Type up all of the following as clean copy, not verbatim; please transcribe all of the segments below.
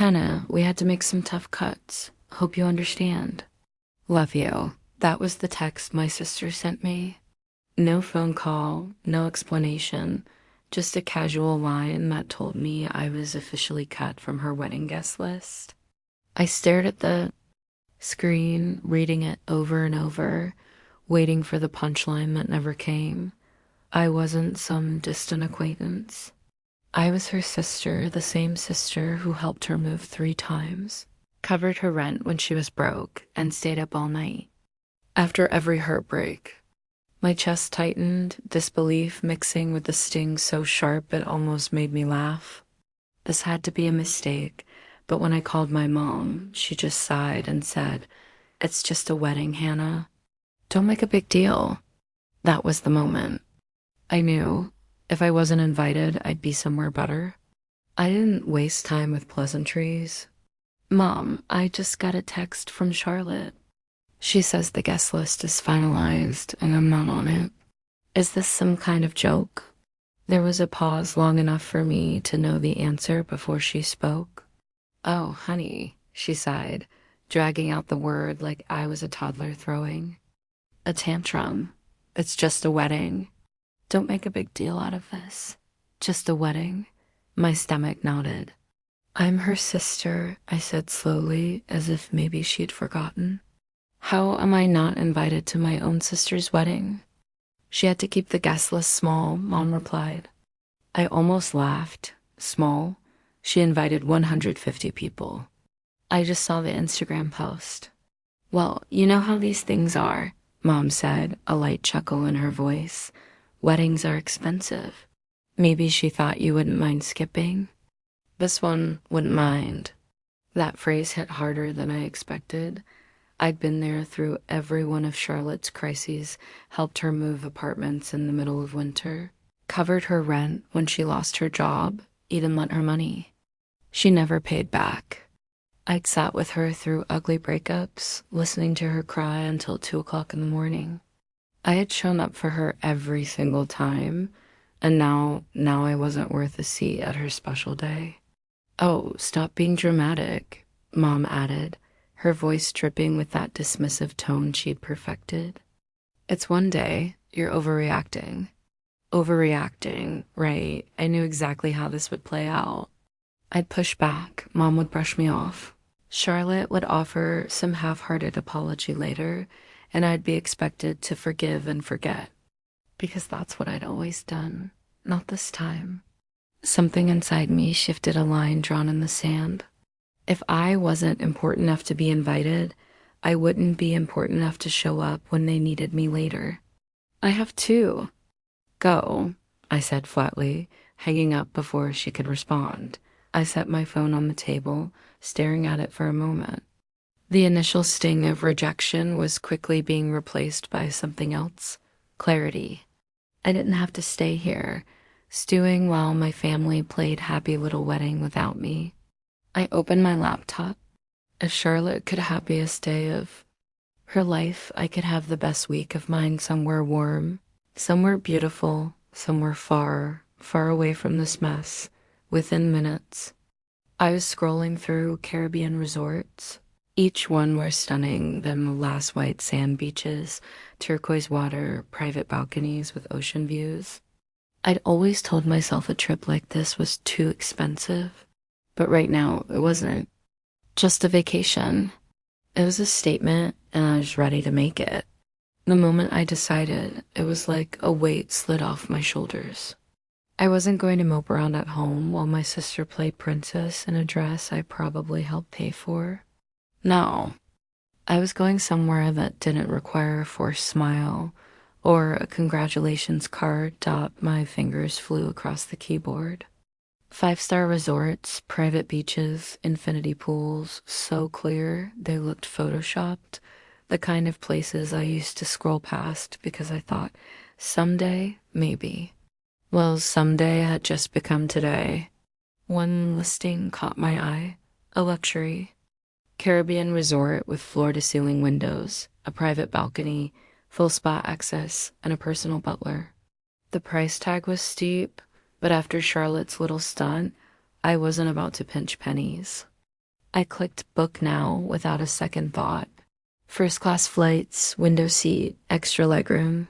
Hannah, we had to make some tough cuts. Hope you understand. Love you. That was the text my sister sent me. No phone call, no explanation, just a casual line that told me I was officially cut from her wedding guest list. I stared at the screen, reading it over and over, waiting for the punchline that never came. I wasn't some distant acquaintance. I was her sister, the same sister who helped her move 3 times, covered her rent when she was broke, and stayed up all night. After every heartbreak, my chest tightened, disbelief mixing with the sting so sharp it almost made me laugh. This had to be a mistake, but when I called my mom, she just sighed and said, "It's just a wedding, Hannah. Don't make a big deal." That was the moment. I knew if I wasn't invited, I'd be somewhere better. I didn't waste time with pleasantries. "Mom, I just got a text from Charlotte. She says the guest list is finalized and I'm not on it. Is this some kind of joke?" There was a pause long enough for me to know the answer before she spoke. "Oh, honey," she sighed, dragging out the word like I was a toddler throwing a tantrum. "It's just a wedding. Don't make a big deal out of this. Just a wedding." My stomach nodded. "I'm her sister," I said slowly, as if maybe she'd forgotten. "How am I not invited to my own sister's wedding?" "She had to keep the guest list small," Mom replied. I almost laughed. Small? She invited 150 people. I just saw the Instagram post. "Well, you know how these things are," Mom said, a light chuckle in her voice. "Weddings are expensive. Maybe she thought you wouldn't mind skipping." This one wouldn't mind. That phrase hit harder than I expected. I'd been there through every one of Charlotte's crises, helped her move apartments in the middle of winter, covered her rent when she lost her job, even lent her money. She never paid back. I'd sat with her through ugly breakups, listening to her cry until 2 o'clock in the morning. I had shown up for her every single time, and now I wasn't worth a seat at her special day. "Oh, stop being dramatic," Mom added, her voice dripping with that dismissive tone she'd perfected. "It's one day. You're overreacting." Overreacting, right. I knew exactly how this would play out. I'd push back. Mom would brush me off. Charlotte would offer some half-hearted apology later, and I'd be expected to forgive and forget. Because that's what I'd always done. Not this time. Something inside me shifted a line drawn in the sand. If I wasn't important enough to be invited, I wouldn't be important enough to show up when they needed me later. "I have two." "Go," I said flatly, hanging up before she could respond. I set my phone on the table, staring at it for a moment. The initial sting of rejection was quickly being replaced by something else. Clarity. I didn't have to stay here, stewing while my family played happy little wedding without me. I opened my laptop. If Charlotte could have happiest day of her life, I could have the best week of mine somewhere warm, somewhere beautiful, somewhere far, far away from this mess, within minutes. I was scrolling through Caribbean resorts, each one more stunning than the last white sand beaches, turquoise water, private balconies with ocean views. I'd always told myself a trip like this was too expensive, but right now it wasn't. Just a vacation. It was a statement, and I was ready to make it. The moment I decided, it was like a weight slid off my shoulders. I wasn't going to mope around at home while my sister played princess in a dress I probably helped pay for. No. I was going somewhere that didn't require a forced smile or a congratulations card dot my fingers flew across the keyboard. 5-star resorts, private beaches, infinity pools, so clear they looked photoshopped, the kind of places I used to scroll past because I thought, someday, maybe. Well, someday had just become today. One listing caught my eye, a luxury. Caribbean resort with floor-to-ceiling windows, a private balcony, full spa access, and a personal butler. The price tag was steep, but after Charlotte's little stunt, I wasn't about to pinch pennies. I clicked book now without a second thought. First class flights, window seat, extra legroom.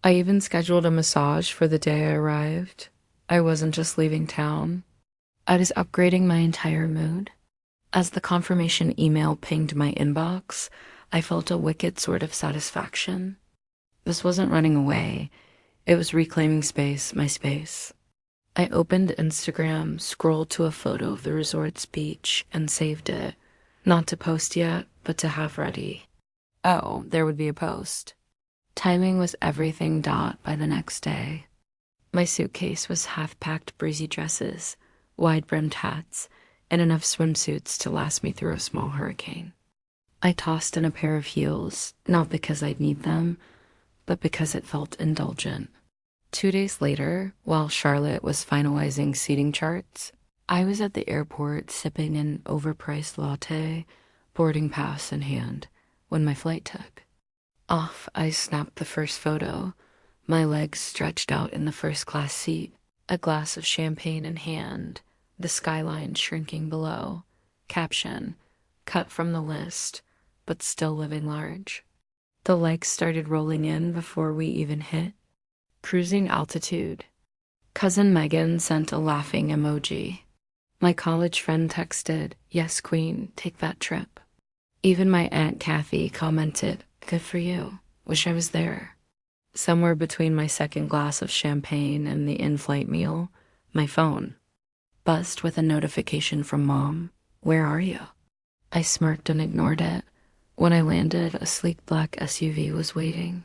I even scheduled a massage for the day I arrived. I wasn't just leaving town. I was upgrading my entire mood. As the confirmation email pinged my inbox, I felt a wicked sort of satisfaction. This wasn't running away. It was reclaiming space, my space. I opened Instagram, scrolled to a photo of the resort's beach, and saved it. Not to post yet, but to have ready. Oh, there would be a post. Timing was everything. By the next day. My suitcase was half-packed breezy dresses, wide-brimmed hats, and enough swimsuits to last me through a small hurricane. I tossed in a pair of heels, not because I'd need them, but because it felt indulgent. 2 days later, while Charlotte was finalizing seating charts, I was at the airport sipping an overpriced latte, boarding pass in hand, when my flight took off. I snapped the first photo, my legs stretched out in the first-class seat, a glass of champagne in hand, the skyline shrinking below. Caption, cut from the list, but still living large. The likes started rolling in before we even hit cruising altitude. Cousin Megan sent a laughing emoji. My college friend texted, "Yes, Queen, take that trip." Even my Aunt Kathy commented, "Good for you. Wish I was there." Somewhere between my second glass of champagne and the in-flight meal, my phone buzzed with a notification from Mom. "Where are you?" I smirked and ignored it. When I landed, a sleek black SUV was waiting.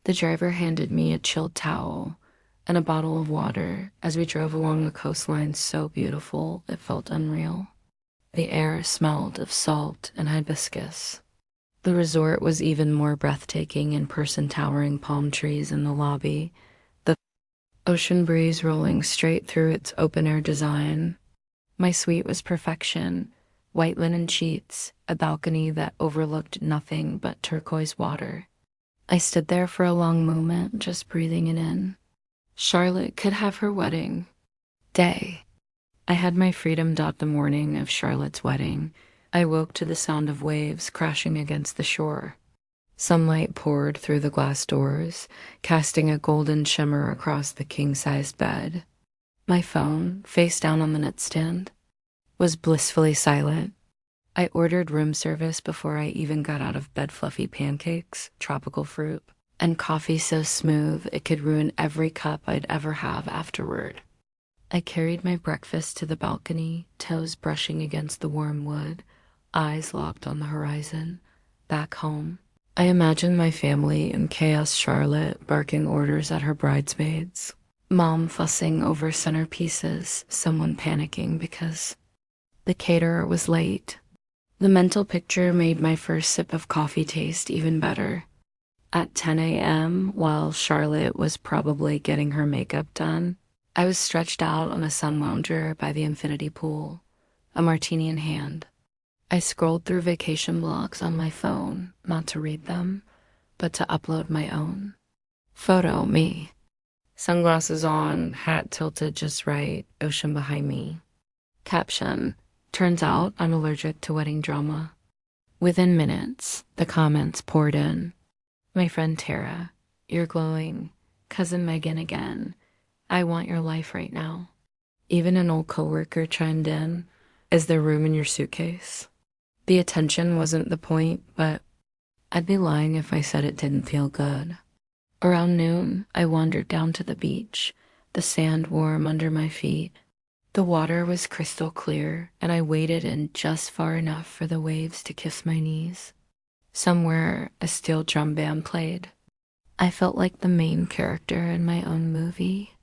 The driver handed me a chilled towel and a bottle of water as we drove along a coastline so beautiful it felt unreal. The air smelled of salt and hibiscus. The resort was even more breathtaking in person, towering palm trees in the lobby, the ocean breeze rolling straight through its open-air design. My suite was perfection, white linen sheets, a balcony that overlooked nothing but turquoise water. I stood there for a long moment, just breathing it in. Charlotte could have her wedding day. I had my freedom. The morning of Charlotte's wedding, I woke to the sound of waves crashing against the shore. Sunlight poured through the glass doors, casting a golden shimmer across the king-sized bed. My phone, face down on the nightstand, was blissfully silent. I ordered room service before I even got out of bed. Fluffy pancakes, tropical fruit, and coffee so smooth it could ruin every cup I'd ever have afterward. I carried my breakfast to the balcony, toes brushing against the warm wood, eyes locked on the horizon. Back home, I imagined my family in chaos, Charlotte barking orders at her bridesmaids, Mom fussing over centerpieces, someone panicking because the caterer was late. The mental picture made my first sip of coffee taste even better. At 10 a.m., while Charlotte was probably getting her makeup done, I was stretched out on a sun lounger by the infinity pool, a martini in hand. I scrolled through vacation blogs on my phone, not to read them, but to upload my own. Photo me. Sunglasses on, hat tilted just right, ocean behind me. Caption, turns out I'm allergic to wedding drama. Within minutes, the comments poured in. My friend Tara, you're glowing. Cousin Megan again. I want your life right now. Even an old coworker chimed in, is there room in your suitcase? The attention wasn't the point, but I'd be lying if I said it didn't feel good. Around noon, I wandered down to the beach, the sand warm under my feet. The water was crystal clear, and I waded in just far enough for the waves to kiss my knees. Somewhere, a steel drum band played. I felt like the main character in my own movie.